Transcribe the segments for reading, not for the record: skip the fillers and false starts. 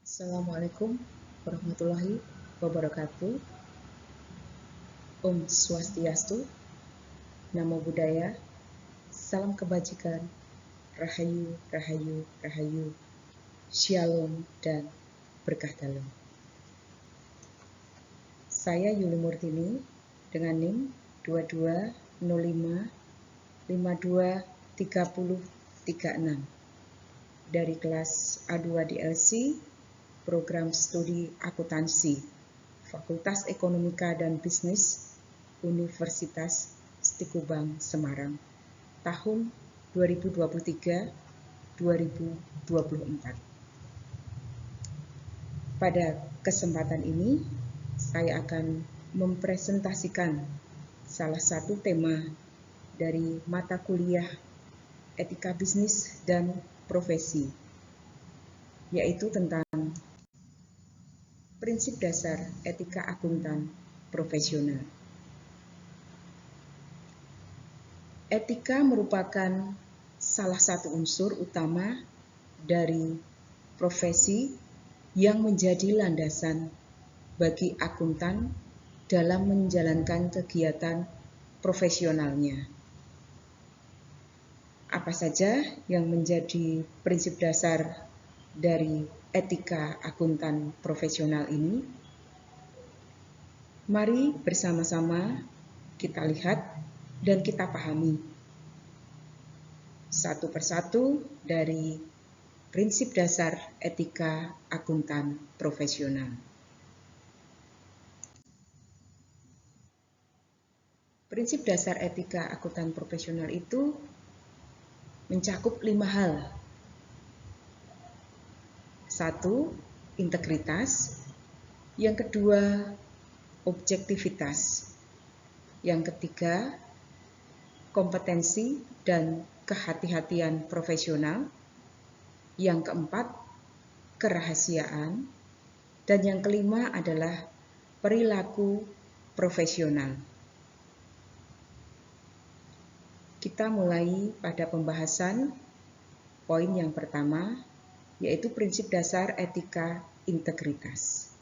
Assalamualaikum warahmatullahi wabarakatuh. Om Swastiastu, Namo Buddhaya, Salam Kebajikan, Rahayu, Rahayu, Rahayu, Shalom, dan Berkah Dalam. Saya Yuli Murtini dengan NIM 2205523036 dari kelas A2 DLC Program Studi Akuntansi Fakultas Ekonomika dan Bisnis Universitas Stikubang Semarang tahun 2023-2024. Pada kesempatan ini saya akan mempresentasikan salah satu tema dari mata kuliah Etika Bisnis dan Profesi, yaitu tentang prinsip dasar etika akuntan profesional. Etika merupakan salah satu unsur utama dari profesi yang menjadi landasan bagi akuntan dalam menjalankan kegiatan profesionalnya. Apa saja yang menjadi prinsip dasar dari etika akuntan profesional ini? Mari bersama-sama kita lihat dan kita pahami satu persatu dari prinsip dasar etika akuntan profesional. Prinsip dasar etika akuntan profesional itu mencakup 5 hal. 1. Integritas. Yang kedua, objektivitas. Yang ketiga, kompetensi dan kehati-hatian profesional. Yang keempat, kerahasiaan. Dan yang kelima adalah perilaku profesional. Kita mulai pada pembahasan poin yang pertama, yaitu prinsip dasar etika integritas.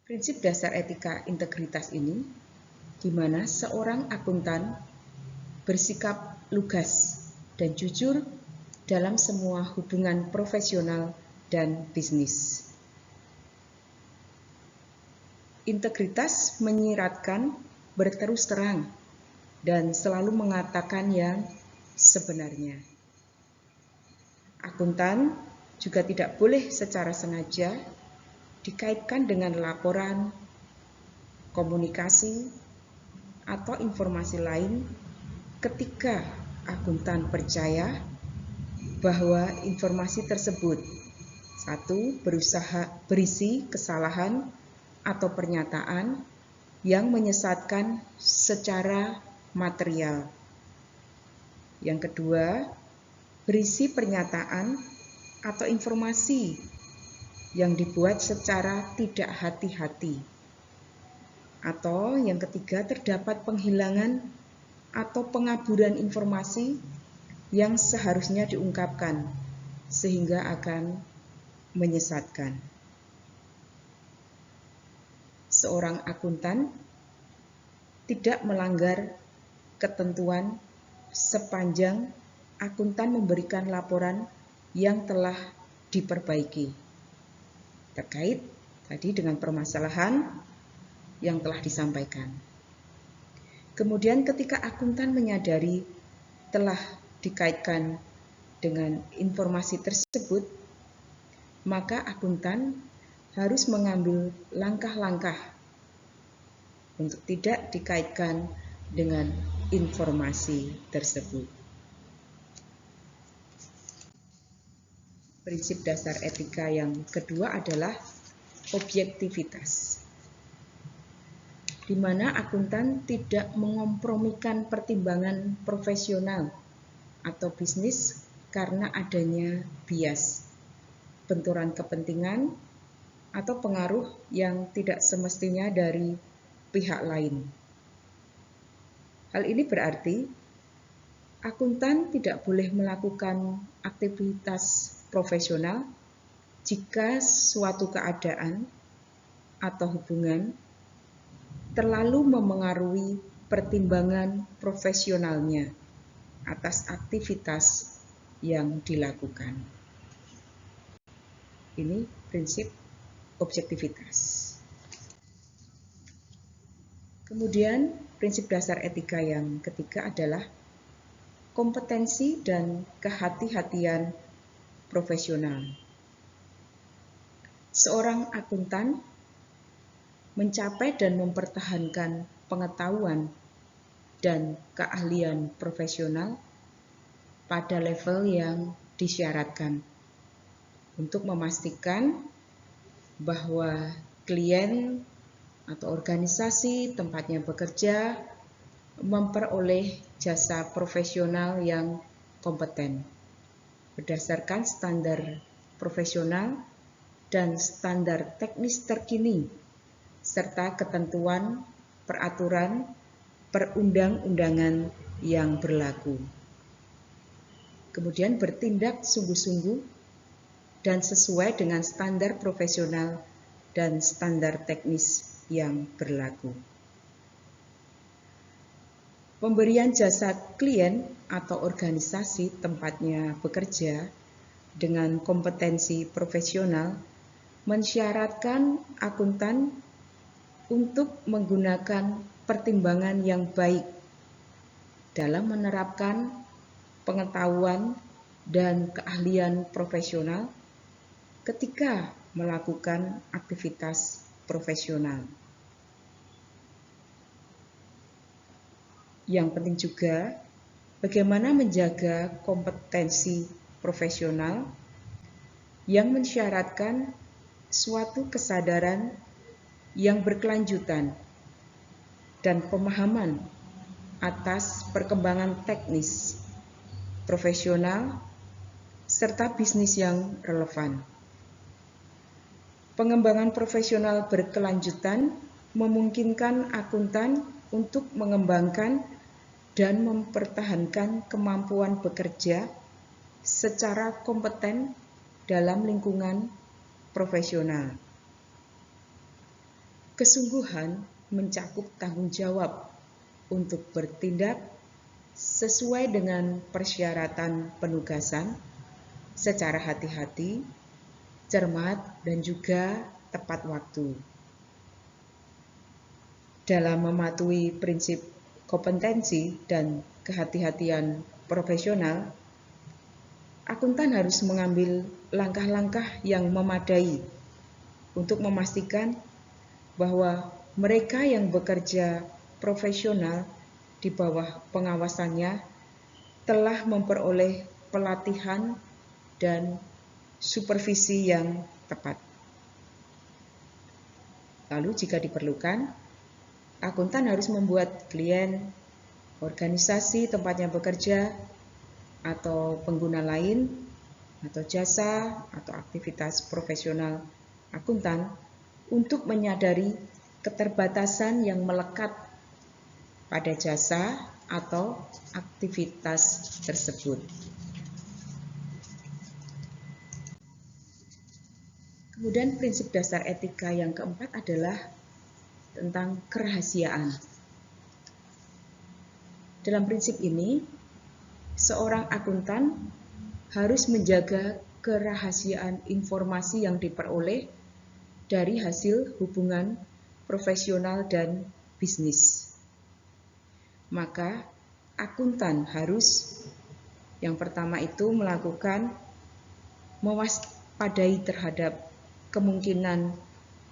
Prinsip dasar etika integritas ini, di mana seorang akuntan bersikap lugas dan jujur dalam semua hubungan profesional dan bisnis. Integritas menyiratkan berterus terang dan selalu mengatakan yang sebenarnya. Akuntan juga tidak boleh secara sengaja dikaitkan dengan laporan, komunikasi, atau informasi lain ketika akuntan percaya bahwa informasi tersebut berisi kesalahan atau pernyataan yang menyesatkan secara material. Yang kedua, berisi pernyataan atau informasi yang dibuat secara tidak hati-hati. Atau yang ketiga, terdapat penghilangan atau pengaburan informasi yang seharusnya diungkapkan sehingga akan menyesatkan. Seorang akuntan tidak melanggar ketentuan sepanjang akuntan memberikan laporan yang telah diperbaiki terkait tadi dengan permasalahan yang telah disampaikan. Kemudian ketika akuntan menyadari telah dikaitkan dengan informasi tersebut, maka akuntan harus mengambil langkah-langkah untuk tidak dikaitkan dengan informasi tersebut. Prinsip dasar etika yang kedua adalah objektivitas, di mana akuntan tidak mengompromikan pertimbangan profesional atau bisnis karena adanya bias, benturan kepentingan, atau pengaruh yang tidak semestinya dari pihak lain. Hal ini berarti akuntan tidak boleh melakukan aktivitas profesional jika suatu keadaan atau hubungan terlalu memengaruhi pertimbangan profesionalnya atas aktivitas yang dilakukan. Ini prinsip objektivitas. Kemudian prinsip dasar etika yang ketiga adalah kompetensi dan kehati-hatian profesional. Seorang akuntan mencapai dan mempertahankan pengetahuan dan keahlian profesional pada level yang disyaratkan untuk memastikan bahwa klien atau organisasi tempatnya bekerja memperoleh jasa profesional yang kompeten berdasarkan standar profesional dan standar teknis terkini serta ketentuan peraturan perundang-undangan yang berlaku. Kemudian bertindak sungguh-sungguh dan sesuai dengan standar profesional dan standar teknis yang berlaku. Pemberian jasa klien atau organisasi tempatnya bekerja dengan kompetensi profesional mensyaratkan akuntan untuk menggunakan pertimbangan yang baik dalam menerapkan pengetahuan dan keahlian profesional ketika melakukan aktivitas profesional. Yang penting juga, bagaimana menjaga kompetensi profesional yang mensyaratkan suatu kesadaran yang berkelanjutan dan pemahaman atas perkembangan teknis, profesional, serta bisnis yang relevan. Pengembangan profesional berkelanjutan memungkinkan akuntan untuk mengembangkan dan mempertahankan kemampuan bekerja secara kompeten dalam lingkungan profesional. Kesungguhan mencakup tanggung jawab untuk bertindak sesuai dengan persyaratan penugasan secara hati-hati, cermat, dan juga tepat waktu. Dalam mematuhi prinsip kompetensi dan kehati-hatian profesional, akuntan harus mengambil langkah-langkah yang memadai untuk memastikan bahwa mereka yang bekerja profesional di bawah pengawasannya telah memperoleh pelatihan dan supervisi yang tepat. Lalu jika diperlukan, akuntan harus membuat klien, organisasi tempatnya bekerja, atau pengguna lain, atau jasa, atau aktivitas profesional akuntan untuk menyadari keterbatasan yang melekat pada jasa atau aktivitas tersebut. Kemudian prinsip dasar etika yang keempat adalah tentang kerahasiaan. Dalam prinsip ini, seorang akuntan harus menjaga kerahasiaan informasi yang diperoleh dari hasil hubungan profesional dan bisnis. Maka, akuntan harus yang pertama itu melakukan mewaspadai terhadap kemungkinan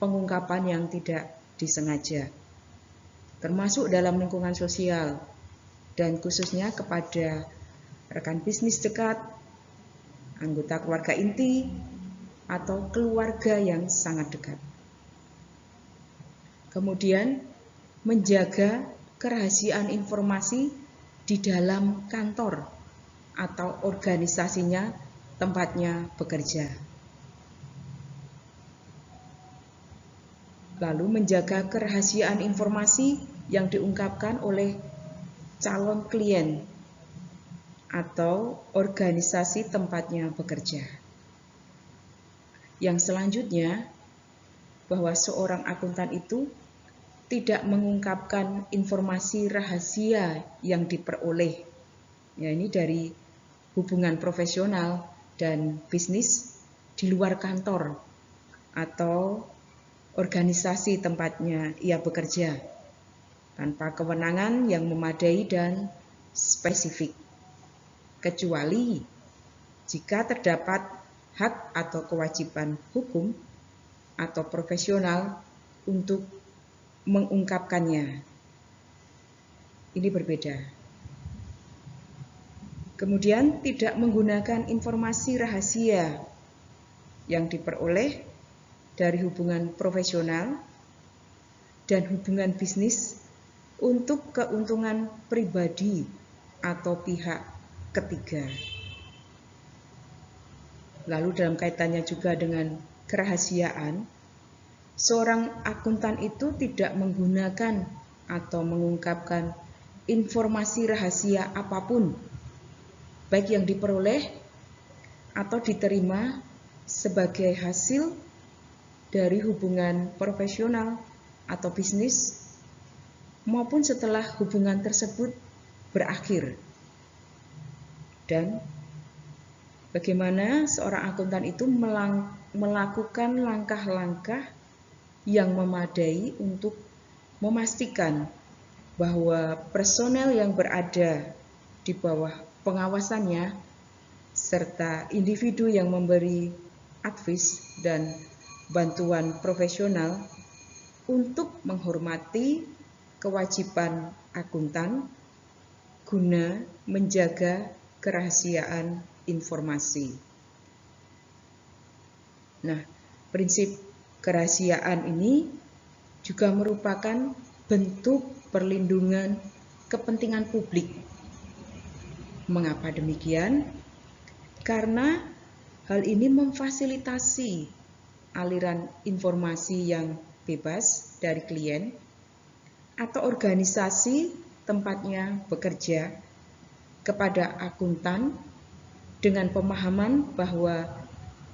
pengungkapan yang tidak disengaja, termasuk dalam lingkungan sosial dan khususnya kepada rekan bisnis dekat, anggota keluarga inti, atau keluarga yang sangat dekat. Kemudian, menjaga kerahasiaan informasi di dalam kantor atau organisasinya tempatnya bekerja. Lalu menjaga kerahasiaan informasi yang diungkapkan oleh calon klien atau organisasi tempatnya bekerja. Yang selanjutnya, bahwa seorang akuntan itu tidak mengungkapkan informasi rahasia yang diperoleh. Ya, ini dari hubungan profesional dan bisnis di luar kantor atau organisasi tempatnya ia bekerja, tanpa kewenangan yang memadai dan spesifik, kecuali jika terdapat hak atau kewajiban hukum atau profesional untuk mengungkapkannya. Ini berbeda. Kemudian tidak menggunakan informasi rahasia yang diperoleh dari hubungan profesional dan hubungan bisnis untuk keuntungan pribadi atau pihak ketiga. Lalu dalam kaitannya juga dengan kerahasiaan, seorang akuntan itu tidak menggunakan atau mengungkapkan informasi rahasia apapun, baik yang diperoleh atau diterima sebagai hasil dari hubungan profesional atau bisnis, maupun setelah hubungan tersebut berakhir. Dan bagaimana seorang akuntan itu melakukan langkah-langkah yang memadai untuk memastikan bahwa personel yang berada di bawah pengawasannya serta individu yang memberi advice dan bantuan profesional untuk menghormati kewajiban akuntan guna menjaga kerahasiaan informasi. Nah, prinsip kerahasiaan ini juga merupakan bentuk perlindungan kepentingan publik. Mengapa demikian? Karena hal ini memfasilitasi aliran informasi yang bebas dari klien atau organisasi tempatnya bekerja kepada akuntan dengan pemahaman bahwa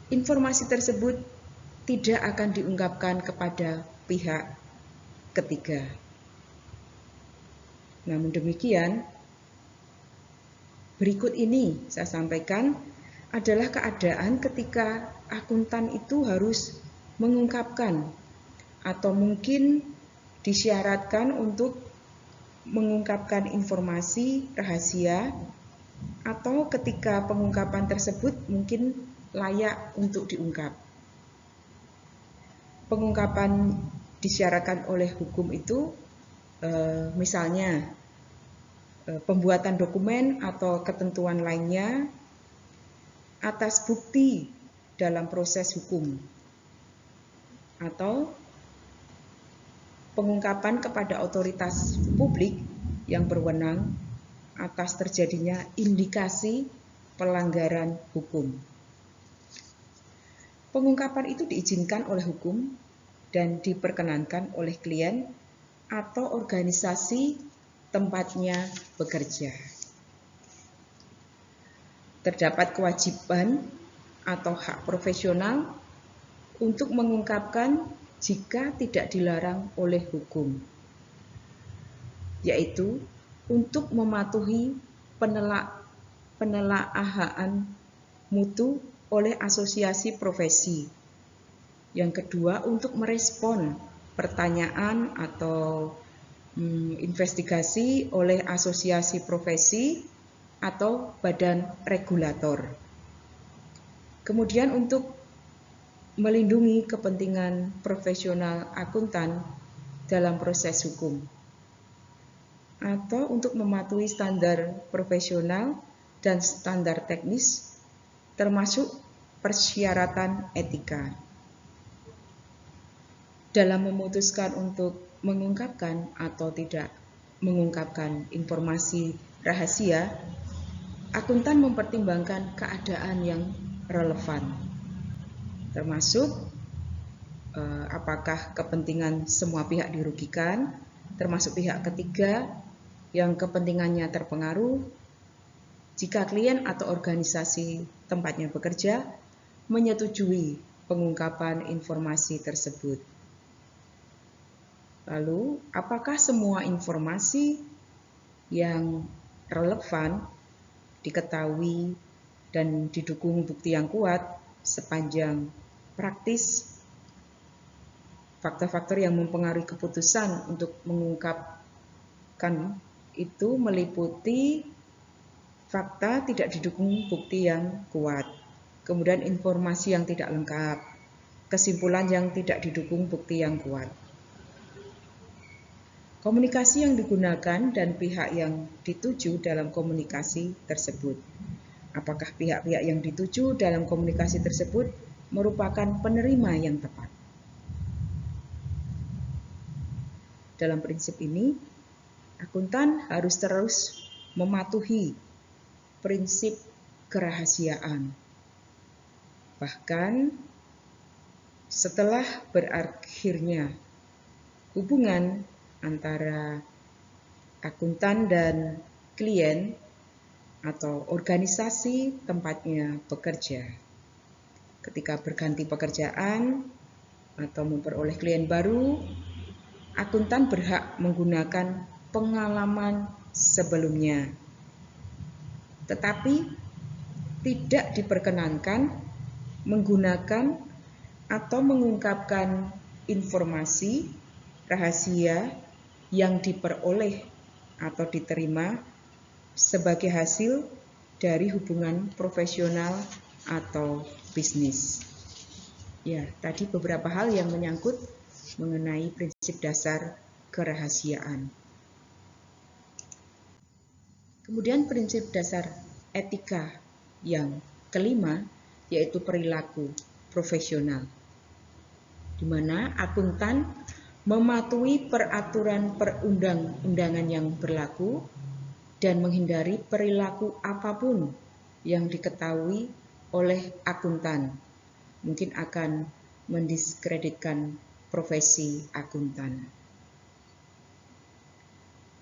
informasi tersebut tidak akan diungkapkan kepada pihak ketiga. Namun demikian, berikut ini saya sampaikan adalah keadaan ketika akuntan itu harus mengungkapkan atau mungkin disyaratkan untuk mengungkapkan informasi rahasia, atau ketika pengungkapan tersebut mungkin layak untuk diungkap. Pengungkapan disyaratkan oleh hukum itu misalnya pembuatan dokumen atau ketentuan lainnya atas bukti dalam proses hukum, atau pengungkapan kepada otoritas publik yang berwenang atas terjadinya indikasi pelanggaran hukum. Pengungkapan itu diizinkan oleh hukum dan diperkenankan oleh klien atau organisasi tempatnya bekerja. Terdapat kewajiban atau hak profesional untuk mengungkapkan jika tidak dilarang oleh hukum, yaitu untuk mematuhi penelaahan mutu oleh asosiasi profesi. Yang kedua, untuk merespon pertanyaan atau investigasi oleh asosiasi profesi atau badan regulator. Kemudian untuk melindungi kepentingan profesional akuntan dalam proses hukum, atau untuk mematuhi standar profesional dan standar teknis termasuk persyaratan etika. Dalam memutuskan untuk mengungkapkan atau tidak mengungkapkan informasi rahasia, akuntan mempertimbangkan keadaan yang relevan, termasuk apakah kepentingan semua pihak dirugikan, termasuk pihak ketiga yang kepentingannya terpengaruh, jika klien atau organisasi tempatnya bekerja menyetujui pengungkapan informasi tersebut. Lalu, apakah semua informasi yang relevan diketahui dan didukung bukti yang kuat sepanjang praktis faktor-faktor yang mempengaruhi keputusan untuk mengungkapkan itu meliputi fakta tidak didukung bukti yang kuat, kemudian informasi yang tidak lengkap, kesimpulan yang tidak didukung bukti yang kuat. Komunikasi yang digunakan dan pihak yang dituju dalam komunikasi tersebut. Apakah pihak-pihak yang dituju dalam komunikasi tersebut merupakan penerima yang tepat? Dalam prinsip ini, akuntan harus terus mematuhi prinsip kerahasiaan. Bahkan setelah berakhirnya hubungan antara akuntan dan klien atau organisasi tempatnya bekerja. Ketika berganti pekerjaan atau memperoleh klien baru, akuntan berhak menggunakan pengalaman sebelumnya. Tetapi tidak diperkenankan menggunakan atau mengungkapkan informasi rahasia yang diperoleh atau diterima sebagai hasil dari hubungan profesional atau bisnis. Ya, tadi beberapa hal yang menyangkut mengenai prinsip dasar kerahasiaan. Kemudian prinsip dasar etika yang kelima yaitu perilaku profesional, di mana akuntan mematuhi peraturan perundang-undangan yang berlaku dan menghindari perilaku apapun yang diketahui oleh akuntan mungkin akan mendiskreditkan profesi akuntan.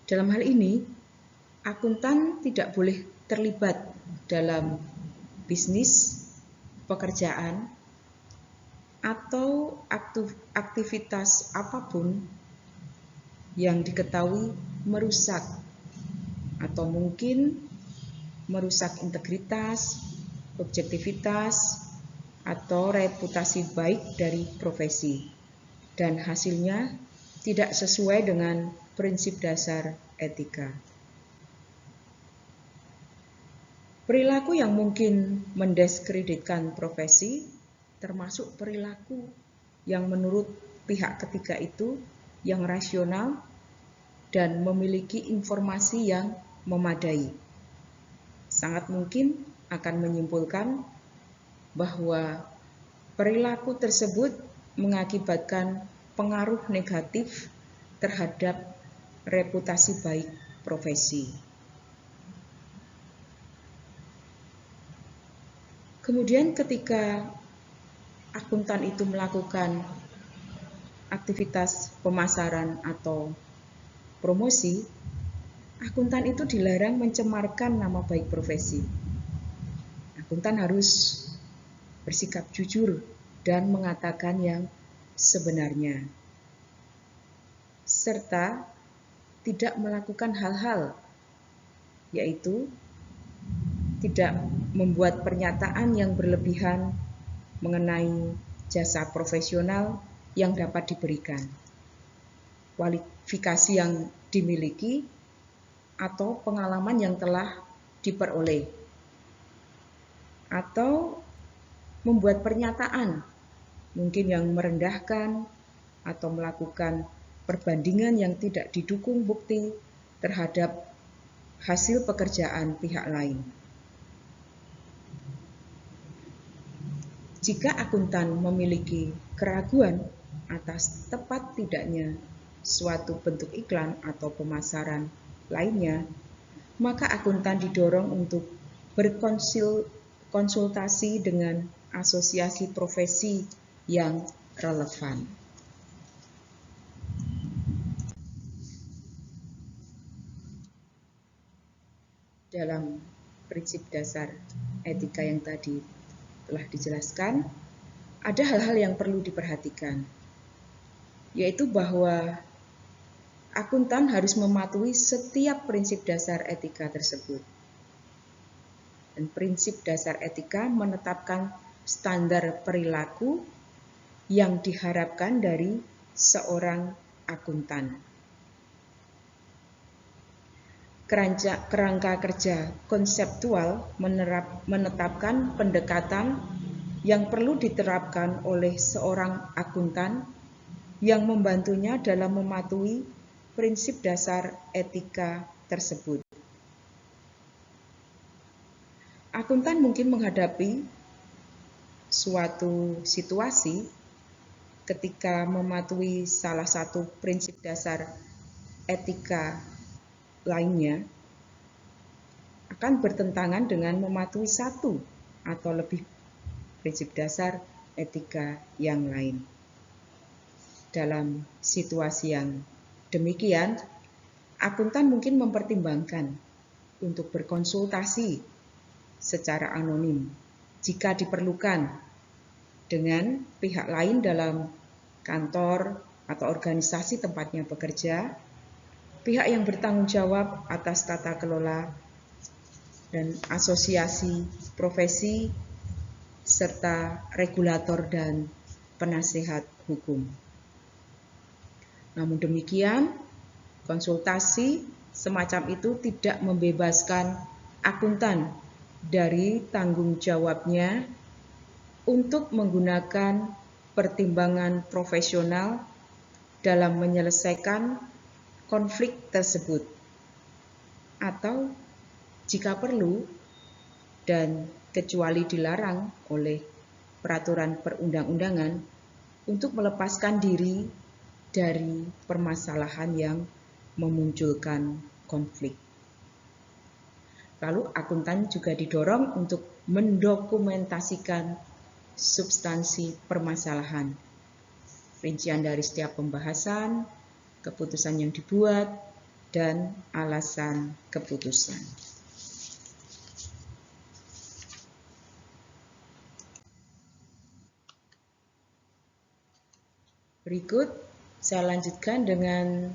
Dalam hal ini, akuntan tidak boleh terlibat dalam bisnis, pekerjaan, atau aktivitas apapun yang diketahui merusak atau mungkin merusak integritas, objektivitas, atau reputasi baik dari profesi dan hasilnya tidak sesuai dengan prinsip dasar etika. Perilaku yang mungkin mendiskreditkan profesi termasuk perilaku yang menurut pihak ketiga itu yang rasional dan memiliki informasi yang memadai. Sangat mungkin akan menyimpulkan bahwa perilaku tersebut mengakibatkan pengaruh negatif terhadap reputasi baik profesi. Kemudian ketika akuntan itu melakukan aktivitas pemasaran atau promosi, akuntan itu dilarang mencemarkan nama baik profesi. Akuntan harus bersikap jujur dan mengatakan yang sebenarnya, serta tidak melakukan hal-hal, yaitu tidak membuat pernyataan yang berlebihan mengenai jasa profesional yang dapat diberikan, kualifikasi yang dimiliki, atau pengalaman yang telah diperoleh, atau membuat pernyataan mungkin yang merendahkan atau melakukan perbandingan yang tidak didukung bukti terhadap hasil pekerjaan pihak lain. Jika akuntan memiliki keraguan atas tepat tidaknya suatu bentuk iklan atau pemasaran lainnya, maka akuntan didorong untuk berkonsultasi dengan asosiasi profesi yang relevan. Dalam prinsip dasar etika yang tadi telah dijelaskan, ada hal-hal yang perlu diperhatikan, yaitu bahwa akuntan harus mematuhi setiap prinsip dasar etika tersebut. Dan prinsip dasar etika menetapkan standar perilaku yang diharapkan dari seorang akuntan. Kerangka kerja konseptual menetapkan pendekatan yang perlu diterapkan oleh seorang akuntan yang membantunya dalam mematuhi prinsip dasar etika tersebut. Akuntan mungkin menghadapi suatu situasi ketika mematuhi salah satu prinsip dasar etika lainnya akan bertentangan dengan mematuhi satu atau lebih prinsip dasar etika yang lain. Dalam situasi yang demikian, akuntan mungkin mempertimbangkan untuk berkonsultasi secara anonim jika diperlukan dengan pihak lain dalam kantor atau organisasi tempatnya bekerja, pihak yang bertanggung jawab atas tata kelola dan asosiasi profesi, serta regulator dan penasehat hukum. Namun demikian, konsultasi semacam itu tidak membebaskan akuntan dari tanggung jawabnya untuk menggunakan pertimbangan profesional dalam menyelesaikan konflik tersebut, atau jika perlu dan kecuali dilarang oleh peraturan perundang-undangan untuk melepaskan diri dari permasalahan yang memunculkan konflik. Lalu akuntan juga didorong untuk mendokumentasikan substansi permasalahan, rincian dari setiap pembahasan, keputusan yang dibuat, dan alasan keputusan. Berikut saya lanjutkan dengan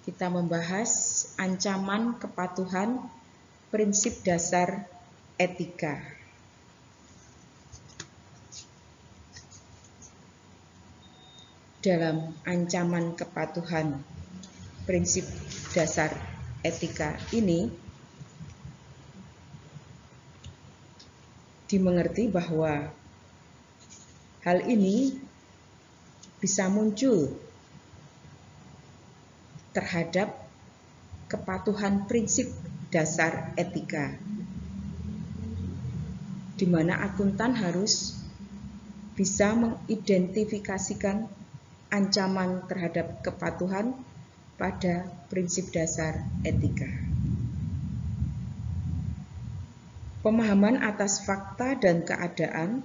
kita membahas ancaman kepatuhan prinsip dasar etika. Dalam ancaman kepatuhan prinsip dasar etika ini dimengerti bahwa hal ini bisa muncul terhadap kepatuhan prinsip dasar etika, di mana akuntan harus bisa mengidentifikasikan ancaman terhadap kepatuhan pada prinsip dasar etika. Pemahaman atas fakta dan keadaan,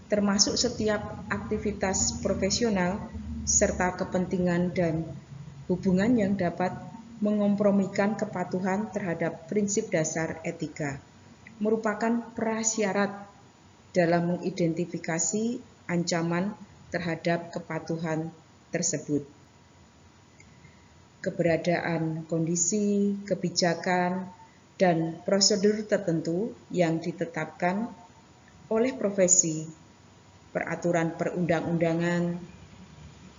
termasuk setiap aktivitas profesional serta kepentingan dan hubungan yang dapat mengompromikan kepatuhan terhadap prinsip dasar etika, merupakan prasyarat dalam mengidentifikasi ancaman terhadap kepatuhan tersebut. Keberadaan kondisi, kebijakan, dan prosedur tertentu yang ditetapkan oleh profesi, peraturan perundang-undangan,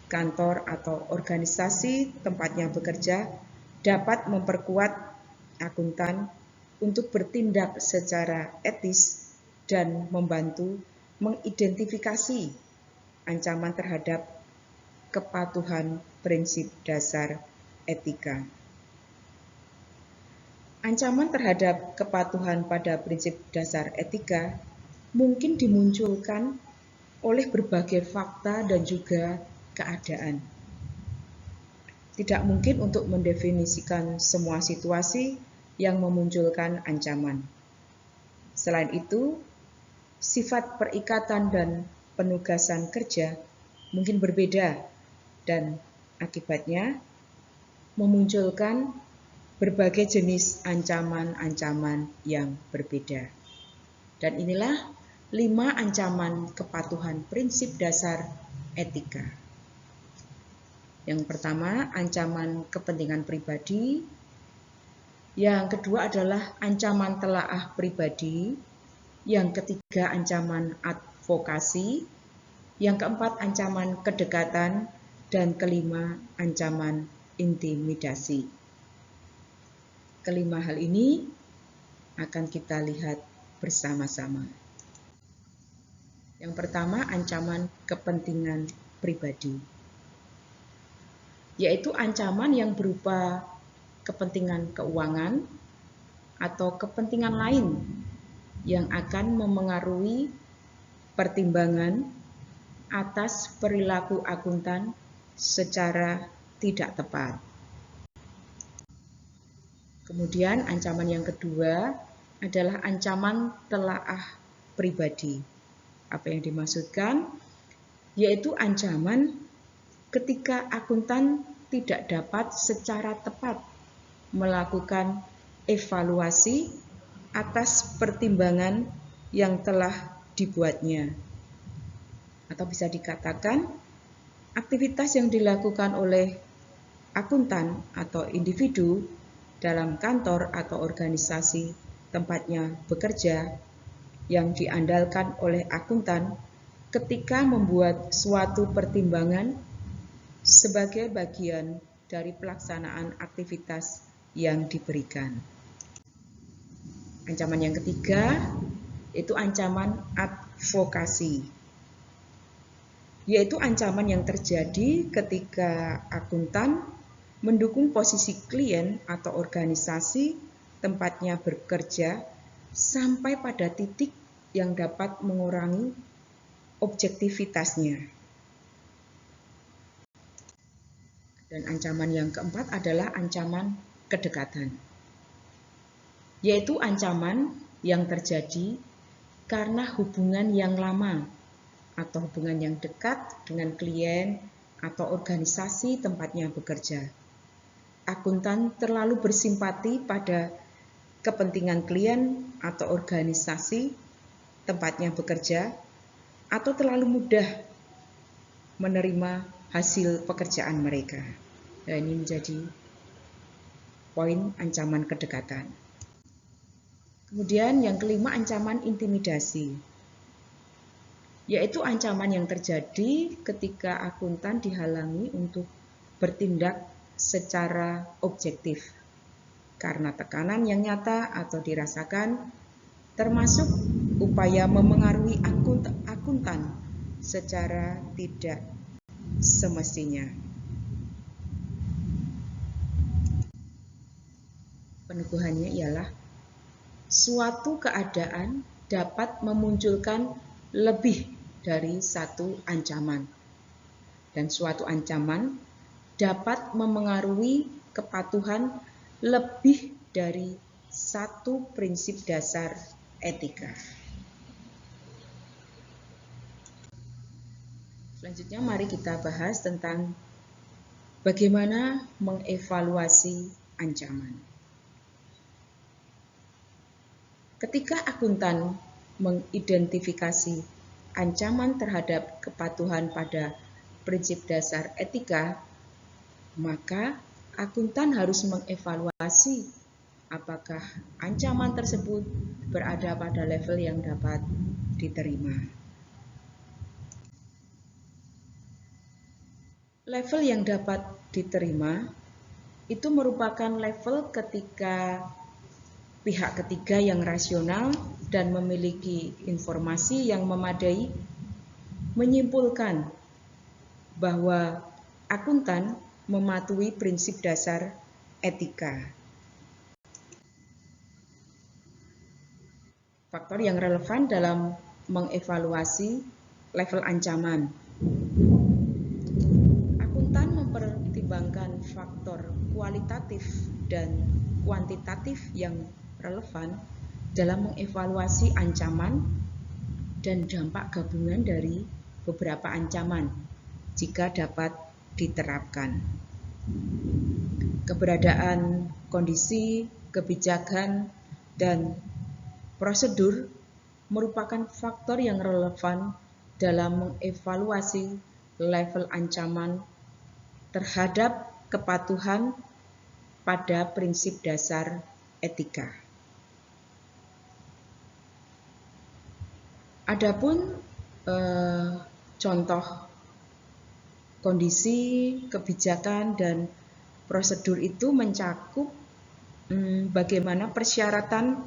kantor atau organisasi tempatnya bekerja dapat memperkuat akuntan untuk bertindak secara etis dan membantu mengidentifikasi ancaman terhadap kepatuhan prinsip dasar etika. Ancaman terhadap kepatuhan pada prinsip dasar etika mungkin dimunculkan oleh berbagai fakta dan juga keadaan. Tidak mungkin untuk mendefinisikan semua situasi yang memunculkan ancaman. Selain itu, sifat perikatan dan penugasan kerja mungkin berbeda dan akibatnya memunculkan berbagai jenis ancaman-ancaman yang berbeda. Dan inilah 5 ancaman kepatuhan prinsip dasar etika. Yang pertama, ancaman kepentingan pribadi. Yang kedua adalah ancaman telaah pribadi. Yang ketiga, ancaman advokasi. Yang keempat, ancaman kedekatan. Dan kelima, ancaman intimidasi. Kelima hal ini akan kita lihat bersama-sama. Yang pertama, ancaman kepentingan pribadi, yaitu ancaman yang berupa kepentingan keuangan atau kepentingan lain yang akan memengaruhi pertimbangan atas perilaku akuntan secara tidak tepat. Kemudian ancaman yang kedua adalah ancaman telaah pribadi. Apa yang dimaksudkan? Yaitu ancaman ketika akuntan tidak dapat secara tepat melakukan evaluasi atas pertimbangan yang telah dibuatnya. Atau bisa dikatakan, aktivitas yang dilakukan oleh akuntan atau individu dalam kantor atau organisasi tempatnya bekerja yang diandalkan oleh akuntan ketika membuat suatu pertimbangan sebagai bagian dari pelaksanaan aktivitas yang diberikan. Ancaman yang ketiga itu ancaman advokasi, yaitu ancaman yang terjadi ketika akuntan mendukung posisi klien atau organisasi tempatnya bekerja sampai pada titik yang dapat mengurangi objektivitasnya. Dan ancaman yang keempat adalah ancaman kedekatan, yaitu ancaman yang terjadi karena hubungan yang lama atau hubungan yang dekat dengan klien atau organisasi tempatnya bekerja. Akuntan terlalu bersimpati pada kepentingan klien atau organisasi tempatnya bekerja, atau terlalu mudah menerima hasil pekerjaan mereka. Nah, ini menjadi poin ancaman kedekatan. Kemudian yang kelima, ancaman intimidasi, yaitu ancaman yang terjadi ketika akuntan dihalangi untuk bertindak secara objektif karena tekanan yang nyata atau dirasakan, termasuk upaya memengaruhi akuntan secara tidak semestinya. Peneguhannya ialah suatu keadaan dapat memunculkan lebih dari satu ancaman, dan suatu ancaman dapat memengaruhi kepatuhan lebih dari satu prinsip dasar etika. Selanjutnya mari kita bahas tentang bagaimana mengevaluasi ancaman. Ketika akuntan mengidentifikasi ancaman terhadap kepatuhan pada prinsip dasar etika, maka akuntan harus mengevaluasi apakah ancaman tersebut berada pada level yang dapat diterima. Level yang dapat diterima itu merupakan level ketika pihak ketiga yang rasional dan memiliki informasi yang memadai menyimpulkan bahwa akuntan mematuhi prinsip dasar etika. Faktor yang relevan dalam mengevaluasi level ancaman. Akuntan mempertimbangkan faktor kualitatif dan kuantitatif yang relevan dalam mengevaluasi ancaman dan dampak gabungan dari beberapa ancaman jika dapat diterapkan. Keberadaan kondisi, kebijakan, dan prosedur merupakan faktor yang relevan dalam mengevaluasi level ancaman terhadap kepatuhan pada prinsip dasar etika. Adapun contoh kondisi, kebijakan, dan prosedur itu mencakup bagaimana persyaratan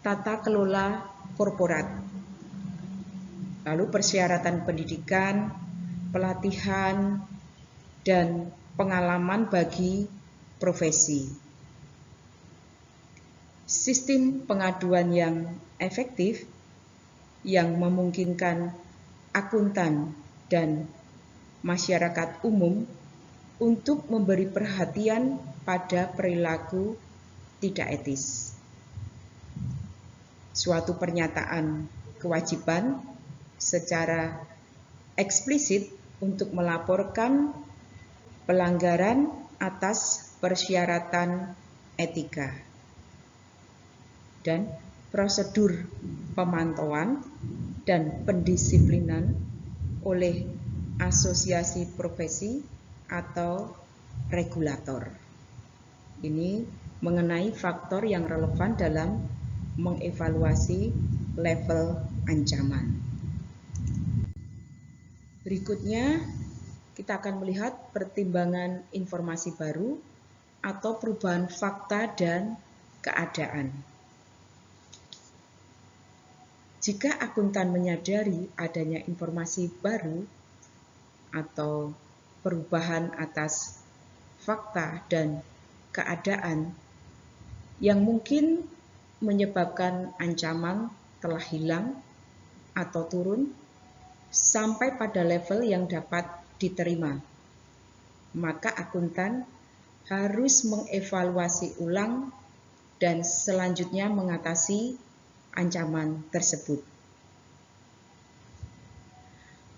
tata kelola korporat, lalu persyaratan pendidikan, pelatihan, dan pengalaman bagi profesi. Sistem pengaduan yang efektif yang memungkinkan akuntan dan masyarakat umum untuk memberi perhatian pada perilaku tidak etis. Suatu pernyataan kewajiban secara eksplisit untuk melaporkan pelanggaran atas persyaratan etika dan prosedur pemantauan dan pendisiplinan oleh asosiasi profesi atau regulator. Ini mengenai faktor yang relevan dalam mengevaluasi level ancaman. Berikutnya, kita akan melihat pertimbangan informasi baru atau perubahan fakta dan keadaan. Jika akuntan menyadari adanya informasi baru atau perubahan atas fakta dan keadaan yang mungkin menyebabkan ancaman telah hilang atau turun sampai pada level yang dapat diterima, maka akuntan harus mengevaluasi ulang dan selanjutnya mengatasi ancaman tersebut.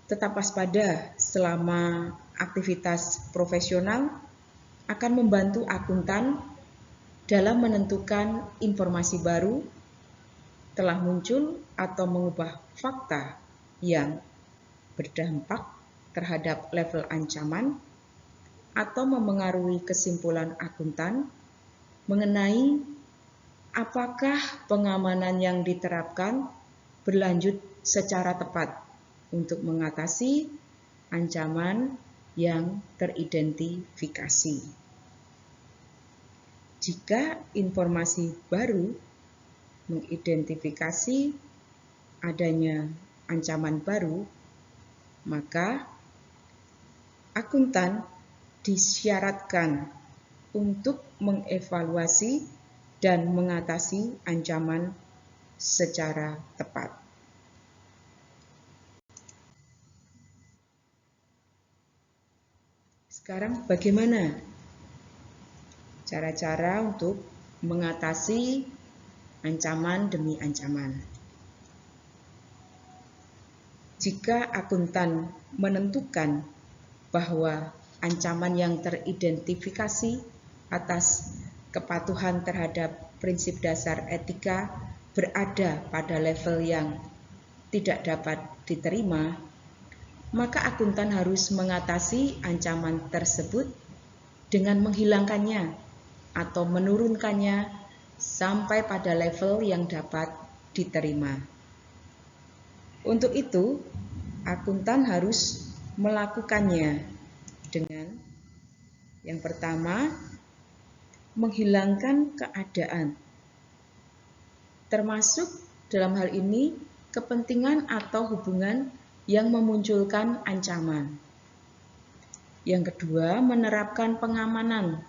Tetap waspada selama aktivitas profesional akan membantu akuntan dalam menentukan informasi baru telah muncul atau mengubah fakta yang berdampak terhadap level ancaman atau memengaruhi kesimpulan akuntan mengenai apakah pengamanan yang diterapkan berlanjut secara tepat untuk mengatasi ancaman yang teridentifikasi. Jika informasi baru mengidentifikasi adanya ancaman baru, maka akuntan disyaratkan untuk mengevaluasi dan mengatasi ancaman secara tepat. Sekarang bagaimana cara-cara untuk mengatasi ancaman demi ancaman? Jika akuntan menentukan bahwa ancaman yang teridentifikasi atas kepatuhan terhadap prinsip dasar etika berada pada level yang tidak dapat diterima, maka akuntan harus mengatasi ancaman tersebut dengan menghilangkannya atau menurunkannya sampai pada level yang dapat diterima. Untuk itu, akuntan harus melakukannya dengan yang pertama, menghilangkan keadaan, termasuk dalam hal ini kepentingan atau hubungan yang memunculkan ancaman. Yang kedua, menerapkan pengamanan.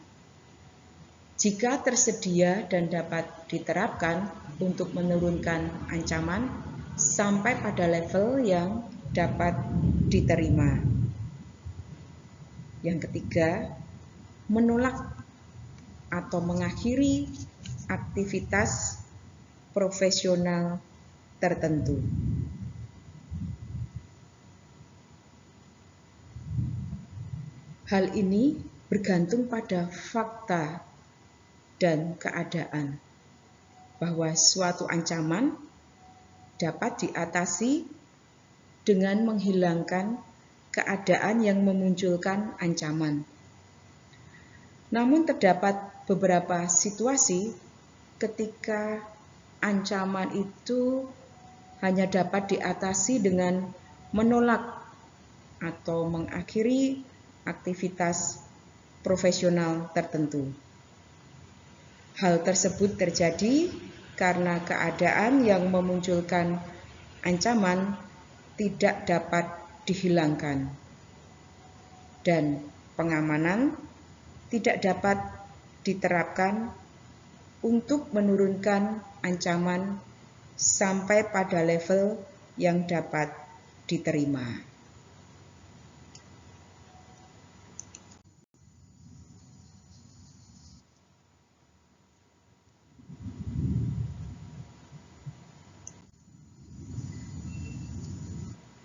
Jika tersedia dan dapat diterapkan untuk menurunkan ancaman sampai pada level yang dapat diterima. Yang ketiga, menolak atau mengakhiri aktivitas profesional tertentu. Hal ini bergantung pada fakta dan keadaan, bahwa suatu ancaman dapat diatasi dengan menghilangkan keadaan yang memunculkan ancaman. Namun terdapat beberapa situasi ketika ancaman itu hanya dapat diatasi dengan menolak atau mengakhiri aktivitas profesional tertentu. Hal tersebut terjadi karena keadaan yang memunculkan ancaman tidak dapat dihilangkan dan pengamanan tidak dapat diterapkan untuk menurunkan ancaman sampai pada level yang dapat diterima.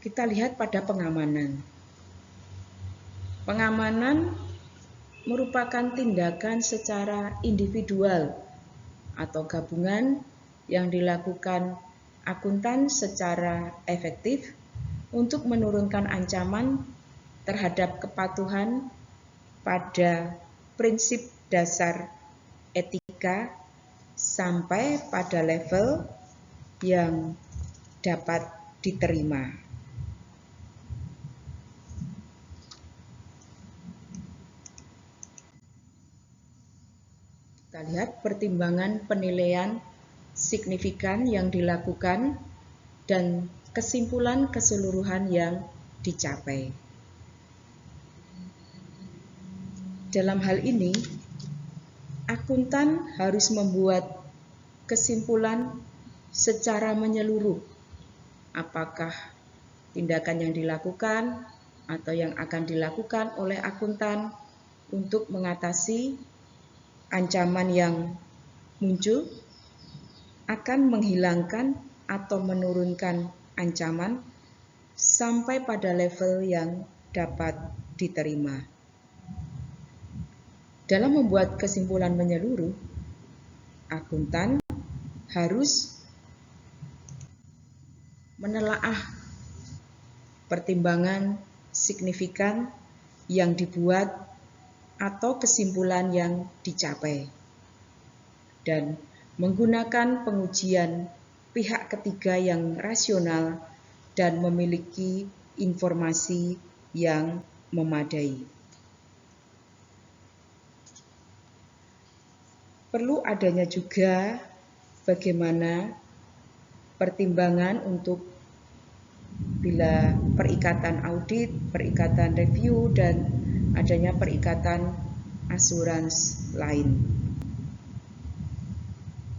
Kita lihat pada pengamanan. Pengamanan merupakan tindakan secara individual atau gabungan yang dilakukan akuntan secara efektif untuk menurunkan ancaman terhadap kepatuhan pada prinsip dasar etika sampai pada level yang dapat diterima. Kita lihat pertimbangan penilaian signifikan yang dilakukan dan kesimpulan keseluruhan yang dicapai. Dalam hal ini, akuntan harus membuat kesimpulan secara menyeluruh apakah tindakan yang dilakukan atau yang akan dilakukan oleh akuntan untuk mengatasi ancaman yang muncul akan menghilangkan atau menurunkan ancaman sampai pada level yang dapat diterima. Dalam membuat kesimpulan menyeluruh, akuntan harus menelaah pertimbangan signifikan yang dibuat atau kesimpulan yang dicapai dan menggunakan pengujian pihak ketiga yang rasional dan memiliki informasi yang memadai. Perlu adanya juga bagaimana pertimbangan untuk bila perikatan audit, perikatan review, dan adanya perikatan asuransi lain.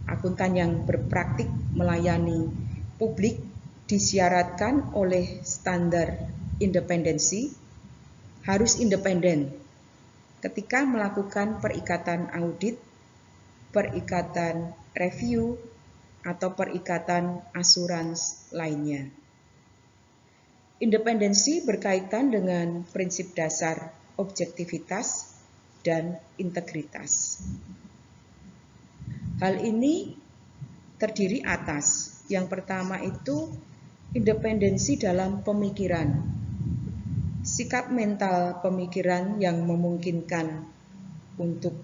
Akuntan yang berpraktik melayani publik disyaratkan oleh standar independensi harus independen ketika melakukan perikatan audit, perikatan review, atau perikatan asuransi lainnya. Independensi berkaitan dengan prinsip dasar objektivitas dan integritas. Hal ini terdiri atas yang pertama itu independensi dalam pemikiran, sikap mental pemikiran yang memungkinkan untuk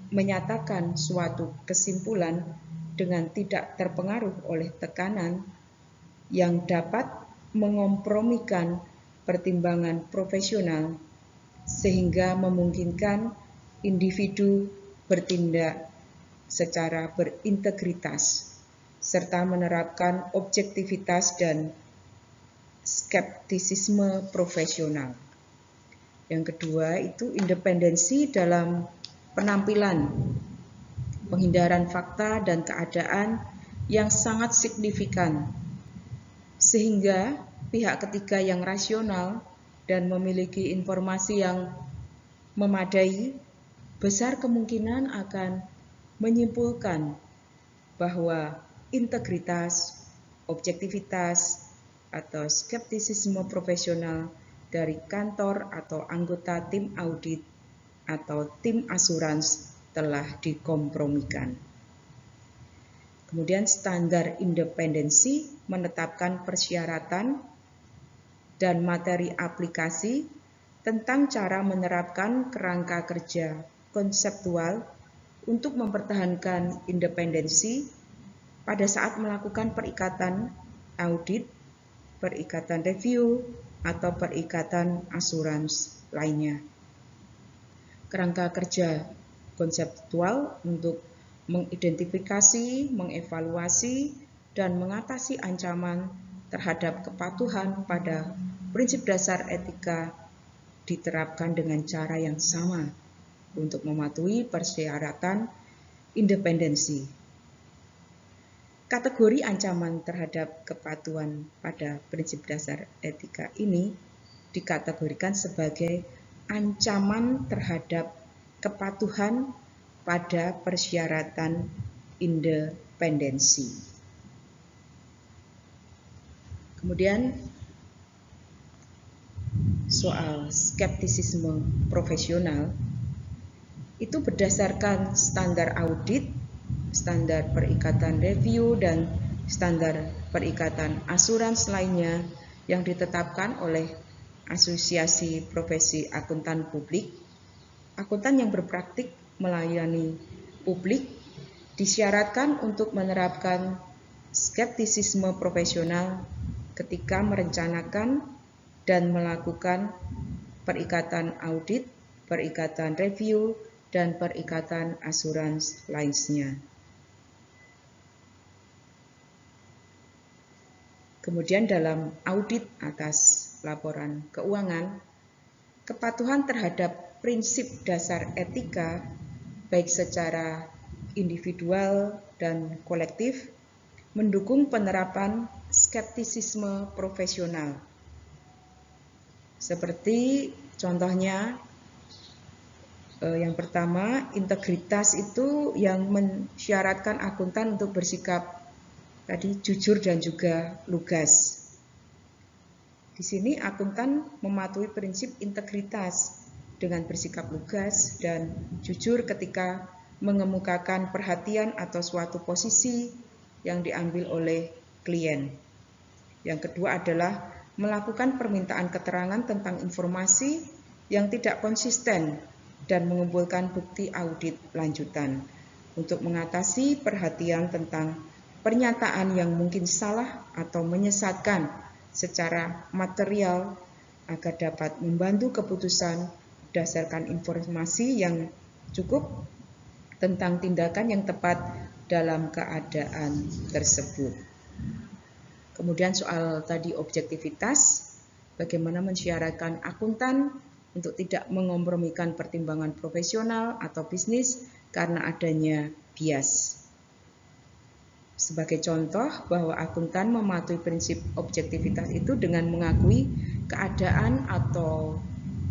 menyatakan suatu kesimpulan dengan tidak terpengaruh oleh tekanan yang dapat mengompromikan pertimbangan profesional sehingga memungkinkan individu bertindak secara berintegritas serta menerapkan objektivitas dan skeptisisme profesional. Yang kedua itu independensi dalam penampilan, penghindaran fakta dan keadaan yang sangat signifikan sehingga pihak ketiga yang rasional dan memiliki informasi yang memadai besar kemungkinan akan menyimpulkan bahwa integritas, objektivitas, atau skeptisisme profesional dari kantor atau anggota tim audit atau tim asuransi telah dikompromikan. Kemudian standar independensi menetapkan persyaratan dan materi aplikasi tentang cara menerapkan kerangka kerja konseptual untuk mempertahankan independensi pada saat melakukan perikatan audit, perikatan review, atau perikatan asurans lainnya. Kerangka kerja konseptual untuk mengidentifikasi, mengevaluasi, dan mengatasi ancaman terhadap kepatuhan pada prinsip dasar etika diterapkan dengan cara yang sama untuk mematuhi persyaratan independensi. Kategori ancaman terhadap kepatuhan pada prinsip dasar etika ini dikategorikan sebagai ancaman terhadap kepatuhan pada persyaratan independensi. Kemudian soal skeptisisme profesional itu berdasarkan standar audit, standar perikatan review, dan standar perikatan asurans lainnya yang ditetapkan oleh Asosiasi Profesi Akuntan Publik. Akuntan yang berpraktik melayani publik disyaratkan untuk menerapkan skeptisisme profesional ketika merencanakan dan melakukan perikatan audit, perikatan review, dan perikatan asurans lainnya. Kemudian dalam audit atas laporan keuangan, kepatuhan terhadap prinsip dasar etika baik secara individual dan kolektif mendukung penerapan skeptisisme profesional. Seperti contohnya yang pertama, integritas itu yang mensyaratkan akuntan untuk bersikap tadi jujur dan juga lugas. Di sini akuntan mematuhi prinsip integritas dengan bersikap lugas dan jujur ketika mengemukakan perhatian atau suatu posisi yang diambil oleh klien. Yang kedua adalah melakukan permintaan keterangan tentang informasi yang tidak konsisten dan mengumpulkan bukti audit lanjutan untuk mengatasi perhatian tentang pernyataan yang mungkin salah atau menyesatkan secara material agar dapat membantu keputusan berdasarkan informasi yang cukup tentang tindakan yang tepat dalam keadaan tersebut. Kemudian soal tadi objektivitas, bagaimana mensyaratkan akuntan untuk tidak mengompromikan pertimbangan profesional atau bisnis karena adanya bias. Sebagai contoh bahwa akuntan mematuhi prinsip objektivitas itu dengan mengakui keadaan atau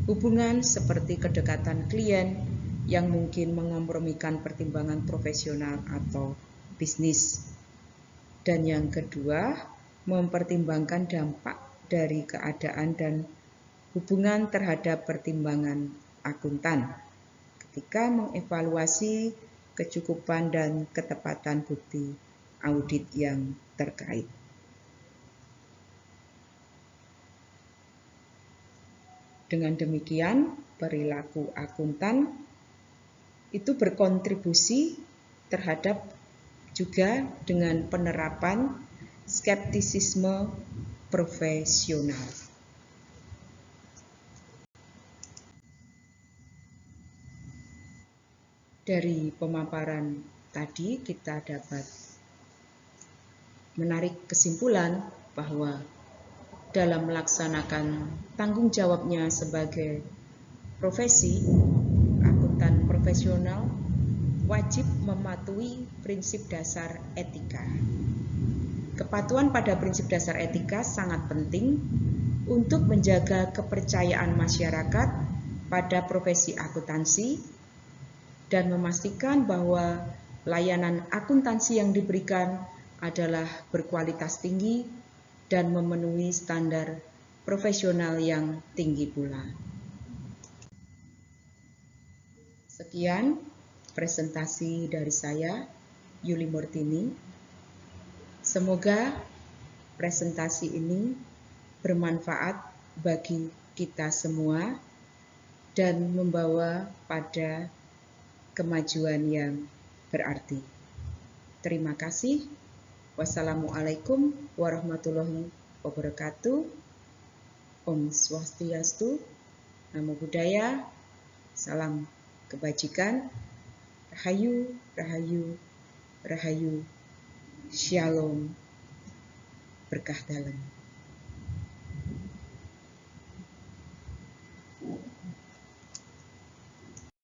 hubungan seperti kedekatan klien yang mungkin mengompromikan pertimbangan profesional atau bisnis. Dan yang kedua, mempertimbangkan dampak dari keadaan dan hubungan terhadap pertimbangan akuntan ketika mengevaluasi kecukupan dan ketepatan bukti audit yang terkait. Dengan demikian, perilaku akuntan itu berkontribusi terhadap juga dengan penerapan skeptisisme profesional. Dari pemaparan tadi kita dapat menarik kesimpulan bahwa dalam melaksanakan tanggung jawabnya sebagai profesi, akuntan profesional wajib mematuhi prinsip dasar etika. Kepatuhan pada prinsip dasar etika sangat penting untuk menjaga kepercayaan masyarakat pada profesi akuntansi dan memastikan bahwa layanan akuntansi yang diberikan adalah berkualitas tinggi dan memenuhi standar profesional yang tinggi pula. Sekian presentasi dari saya, Yuli Murtini. Semoga presentasi ini bermanfaat bagi kita semua dan membawa pada kemajuan yang berarti. Terima kasih. Wassalamualaikum warahmatullahi wabarakatuh. Om Swastiastu, Namo Buddhaya, salam kebajikan, Rahayu, Rahayu, Rahayu, Shalom, berkah dalam.